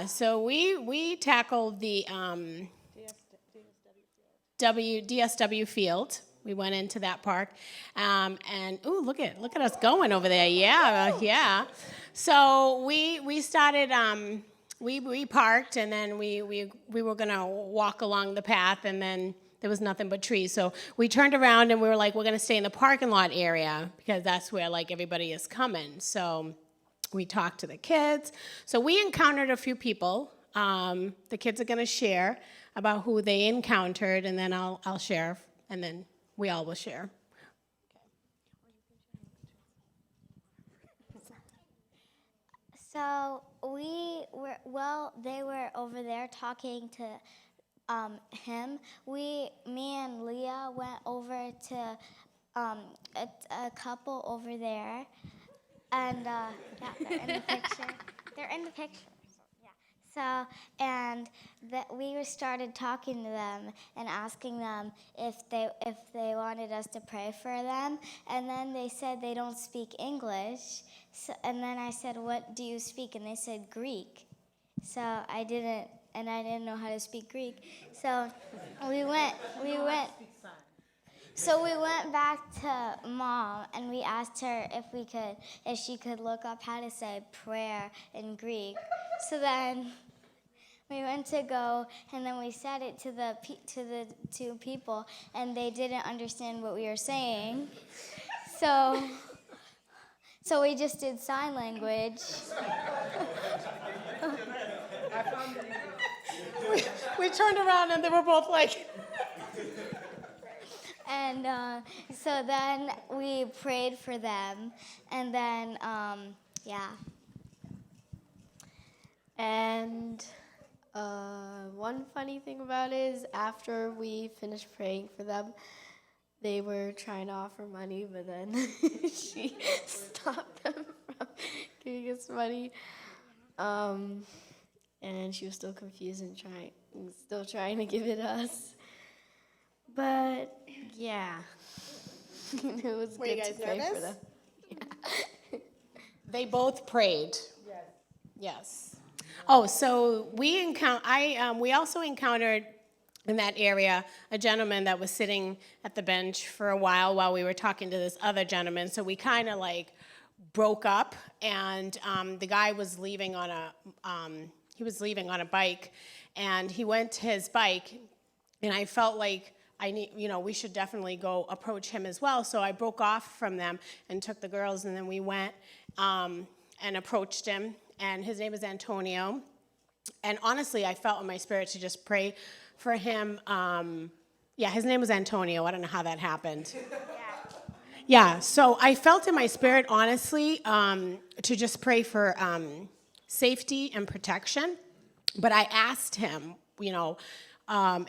Yeah, so we tackled the DSW field. We went into that park, and ooh, look at us going over there. Yeah, yeah. So we started. We parked, and then we were gonna walk along the path, and then there was nothing but trees. So we turned around, and we were like, we're gonna stay in the parking lot area because that's where like everybody is coming. So we talked to the kids. So we encountered a few people. The kids are gonna share about who they encountered, and then I'll share, and then we all will share. So they were over there talking to him. Me and Leah went over to a couple over there, and yeah, they're in the picture. They're in the picture. So, and we started talking to them and asking them if they wanted us to pray for them. And then they said they don't speak English. So, and then I said, "What do you speak?" And they said Greek. So I didn't know how to speak Greek. So we went. So we went back to Mom and we asked her if she could look up how to say prayer in Greek. So then we went to go, and then we said it to the two people, and they didn't understand what we were saying. So we just did sign language. We turned around, and they were both like. And so then we prayed for them, and then yeah. And one funny thing about it is after we finished praying for them, they were trying to offer money, but then she stopped them from giving us money. And she was still confused and still trying to give it to us. But yeah, it was Were good you guys to pray nervous? for them. Yeah. They both prayed. Yes. Oh, so we also encountered in that area a gentleman that was sitting at the bench for a while we were talking to this other gentleman. So we kind of like broke up, and the guy was leaving on a bike, and he went to his bike, and I felt like we should definitely go approach him as well. So I broke off from them and took the girls, and then we went and approached him. And his name is Antonio. And honestly, I felt in my spirit to just pray for him. His name was Antonio. I don't know how that happened. Yeah, so I felt in my spirit, honestly, to just pray for safety and protection. But I asked him,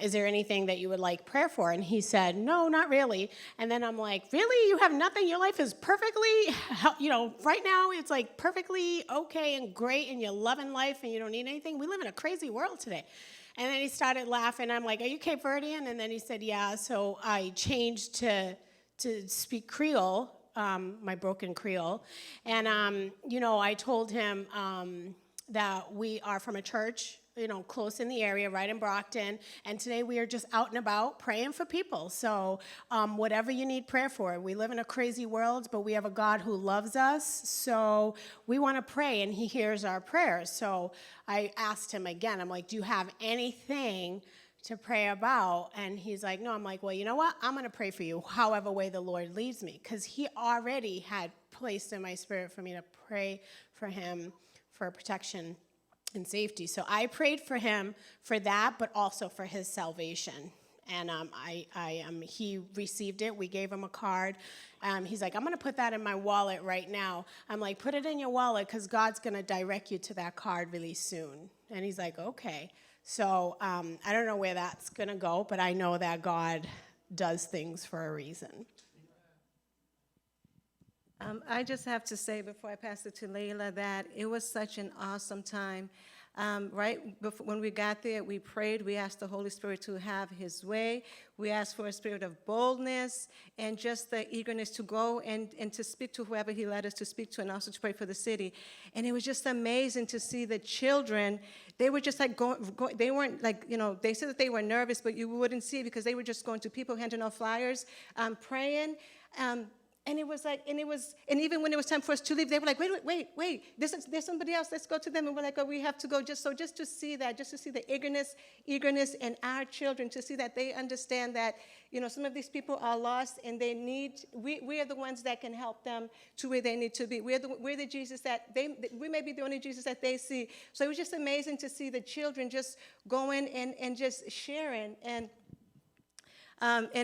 is there anything that you would like prayer for? And he said, no, not really. And then I'm like, really? You have nothing? Your life is perfectly, right now it's like perfectly okay and great, and you're loving life and you don't need anything? We live in a crazy world today. And then he started laughing. I'm like, are you Cape Verdean? And then he said, yeah. So I changed to speak Creole, my broken Creole. And, I told him that we are from a church, close in the area, right in Brockton. And today we are just out and about praying for people. So whatever you need prayer for. We live in a crazy world, but we have a God who loves us. So we want to pray, and he hears our prayers. So I asked him again, I'm like, do you have anything to pray about? And he's like, no. I'm like, well, you know what? I'm going to pray for you however way the Lord leads me, because he already had placed in my spirit for me to pray for him for protection and safety. So I prayed for him for that, but also for his salvation. And he received it. We gave him a card. He's like, I'm going to put that in my wallet right now. I'm like, put it in your wallet, because God's going to direct you to that card really soon. And he's like, okay. So I don't know where that's going to go, but I know that God does things for a reason. I just have to say before I pass it to Layla that it was such an awesome time. Right before, when we got there, we prayed. We asked the Holy Spirit to have his way. We asked for a spirit of boldness and just the eagerness to go and to speak to whoever he led us to speak to, and also to pray for the city. And it was just amazing to see the children. They were just like they weren't like, they said that they were nervous, but you wouldn't see it because they were just going to people, handing out flyers, praying. And it was like, and even when it was time for us to leave, they were like, wait, there's somebody else, let's go to them. And we're like, oh, we have to go. Just to see that, just to see the eagerness in our children, to see that they understand that, some of these people are lost and they need, we are the ones that can help them to where they need to be. We're the Jesus that we may be the only Jesus that they see. So it was just amazing to see the children just going and just sharing. And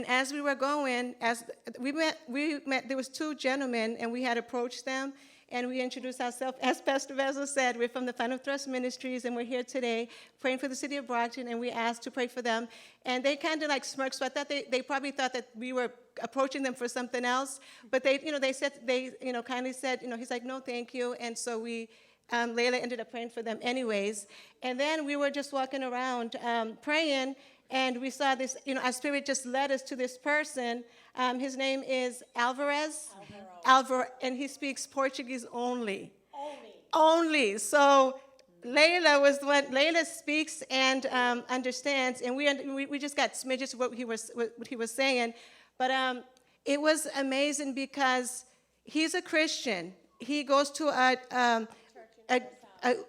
as we were going, as we met, there was two gentlemen, and we had approached them, and we introduced ourselves. As Pastor Vezzo said, we're from the Final Thrust Ministries, and we're here today praying for the city of Brockton, and we asked to pray for them. And they kind of like smirked, so I thought they probably thought that we were approaching them for something else. But they kindly said, he's like, no, thank you. And so Layla ended up praying for them anyways. And then we were just walking around praying, and we saw this, our spirit just led us to this person. His name is Alvarez, and he speaks Portuguese only. Only. So Layla speaks and understands, and we just got smidges of what he was saying. But it was amazing because he's a Christian. He goes to a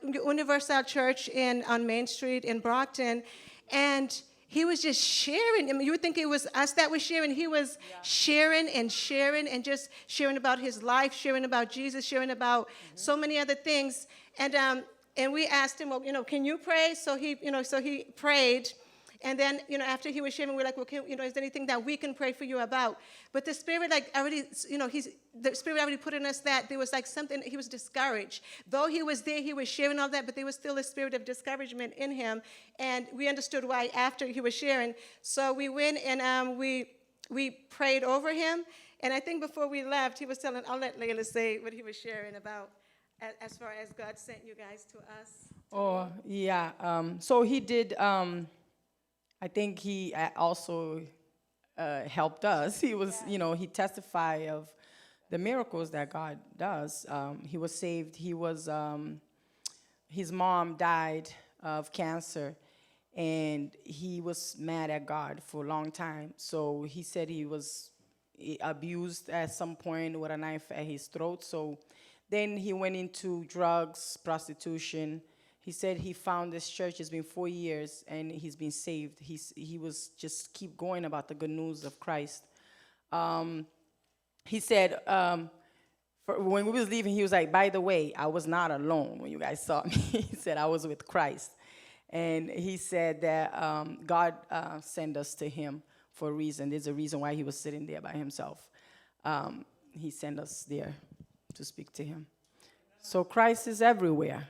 Universal Church on Main Street in Brockton, and he was just sharing. I mean, you would think it was us that was sharing. He was sharing and just sharing about his life, sharing about Jesus, sharing about so many other things. And we asked him, well, can you pray? So he prayed. And then, after he was sharing, we're like, well, is there anything that we can pray for you about? But the Spirit, the Spirit already put in us that there was like something, he was discouraged. Though he was there, he was sharing all that, but there was still a spirit of discouragement in him. And we understood why after he was sharing. So we went and we prayed over him. And I think before we left, he was telling, I'll let Layla say what he was sharing about as far as God sent you guys to us. Oh, yeah. So he did... I think he also helped us. He was, he testified of the miracles that God does. He was saved. His mom died of cancer, and he was mad at God for a long time. So he said he was abused at some point with a knife at his throat. So then he went into drugs, prostitution. He said he found this church. It's been 4 years, and he's been saved. He was just keep going about the good news of Christ. He said when we was leaving, he was like, by the way, I was not alone when you guys saw me. He said, I was with Christ. And he said that God sent us to him for a reason. There's a reason why he was sitting there by himself. He sent us there to speak to him. So Christ is everywhere.